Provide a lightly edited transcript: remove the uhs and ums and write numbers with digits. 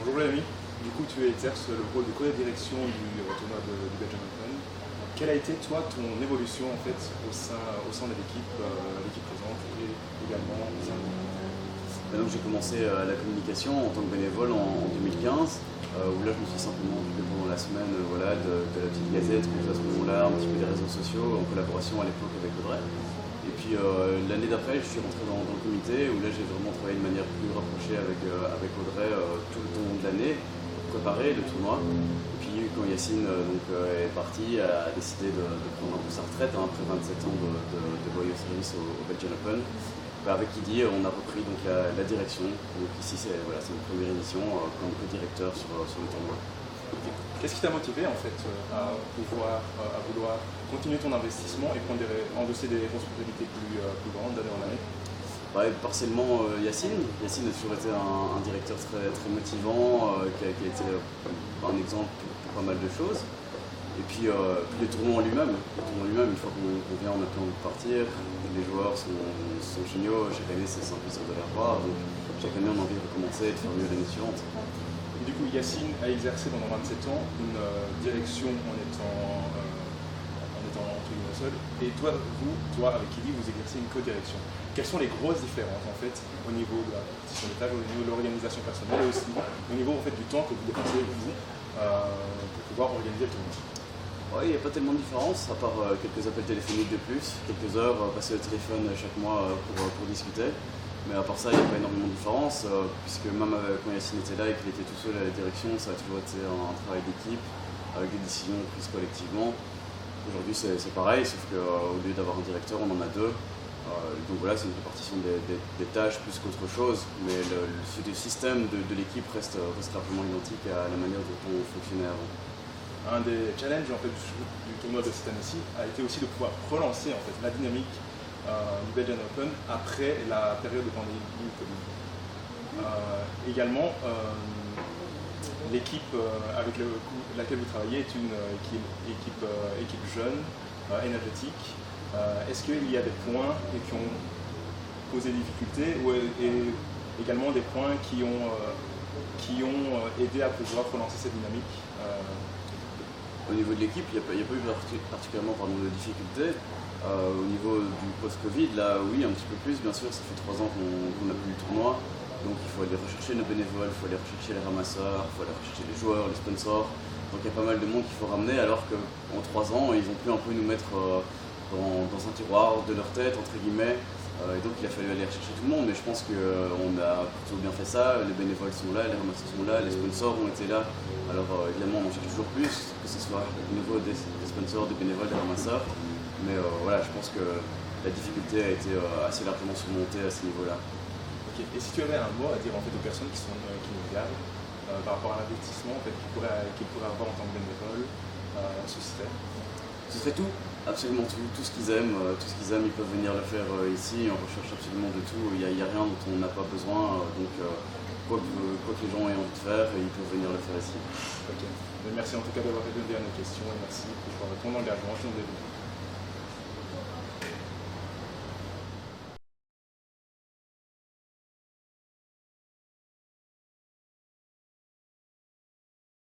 Bonjour Jérémy, du coup tu exerces le rôle de co-direction du tournoi du Belgian Open. Quelle a été toi ton évolution en fait au sein de l'équipe présente et également au sein de... Donc j'ai commencé la communication en tant que bénévole en 2015, où là je me suis simplement occupé pendant la semaine de la petite gazette, puis à ce moment-là un petit peu des réseaux sociaux, en collaboration à l'époque avec Audrey. Et puis l'année d'après je suis rentré dans le comité, où là j'ai vraiment travaillé de manière plus rapprochée avec Audrey tout le long de l'année, pour préparer le tournoi. Et puis quand Yacine est parti, a décidé de prendre un peu sa retraite après 27 ans de loyal service au Belgian Open. Avec Kidi, on a repris donc, la direction. Donc ici, c'est une première émission comme co-directeur sur le tournoi. Qu'est-ce qui t'a motivé en fait à vouloir continuer ton investissement et endosser des responsabilités plus grandes d'année en année? Partiellement Yacine. Yacine a toujours été un directeur très, très motivant, qui a été un exemple pour pas mal de choses. Et puis le tournoi en lui-même. Une fois qu'on vient, on a plein envie de partir. Les joueurs sont géniaux. Chaque année, c'est un plaisir de les revoir. Donc chaque année, on a envie de recommencer et de faire mieux l'année suivante. Et du coup, Yacine a exercé pendant 27 ans une direction en étant entre guillemets seul. Et toi, avec Kidi, vous exercez une co-direction. Quelles sont les grosses différences en fait au niveau de la répartition des tâches, au niveau de l'organisation personnelle et aussi au niveau en fait, du temps que vous dépensez vous pour pouvoir organiser le tournoi? Il n'y a pas tellement de différence, à part quelques appels téléphoniques de plus, quelques heures passées au téléphone chaque mois pour discuter. Mais à part ça, il n'y a pas énormément de différence, puisque même quand Yacine était là et qu'il était tout seul à la direction, ça a toujours été un travail d'équipe, avec des décisions prises collectivement. Aujourd'hui, c'est pareil, sauf qu'au lieu d'avoir un directeur, on en a deux. Donc voilà, c'est une répartition des tâches plus qu'autre chose, mais le système de l'équipe reste largement identique à la manière dont on fonctionnait avant. Un des challenges en fait, du tournoi de cette année-ci a été aussi de pouvoir relancer en fait, la dynamique du Belgian Open après la période de pandémie du Covid. Également, l'équipe avec laquelle vous travaillez est une équipe jeune, énergétique. Est-ce qu'il y a des points qui ont posé des difficultés et également des points qui ont aidé à pouvoir relancer cette dynamique? Au niveau de l'équipe, il n'y a pas eu particulièrement de difficultés. Au niveau du post-Covid, là oui, un petit peu plus, bien sûr, ça fait 3 ans qu'on n'a plus le tournoi. Donc il faut aller rechercher nos bénévoles, il faut aller rechercher les ramasseurs, il faut aller rechercher les joueurs, les sponsors. Donc il y a pas mal de monde qu'il faut ramener, alors qu'en 3 ans, ils ont pu un peu nous mettre dans un tiroir de leur tête, entre guillemets. Et donc il a fallu aller rechercher tout le monde, mais je pense qu'on a plutôt bien fait ça. Les bénévoles sont là, les ramasseurs sont là, les sponsors ont été là. Alors évidemment on en cherche toujours plus, que ce soit au niveau des sponsors, des bénévoles, des ramasseurs. Mais voilà, je pense que la difficulté a été assez largement surmontée à ce niveau-là. Okay. Et si tu avais un mot à dire en fait, aux personnes qui nous regardent par rapport à l'investissement en fait, qu'ils pourraient avoir en tant que bénévole, ce serait tout. Absolument tout ce qu'ils aiment, ils peuvent venir le faire ici. On recherche absolument de tout. Il n'y a rien dont on n'a pas besoin. Donc quoi que les gens aient envie de faire, ils peuvent venir le faire ici. Okay. Merci en tout cas d'avoir répondu à nos questions et merci pour ton engagement.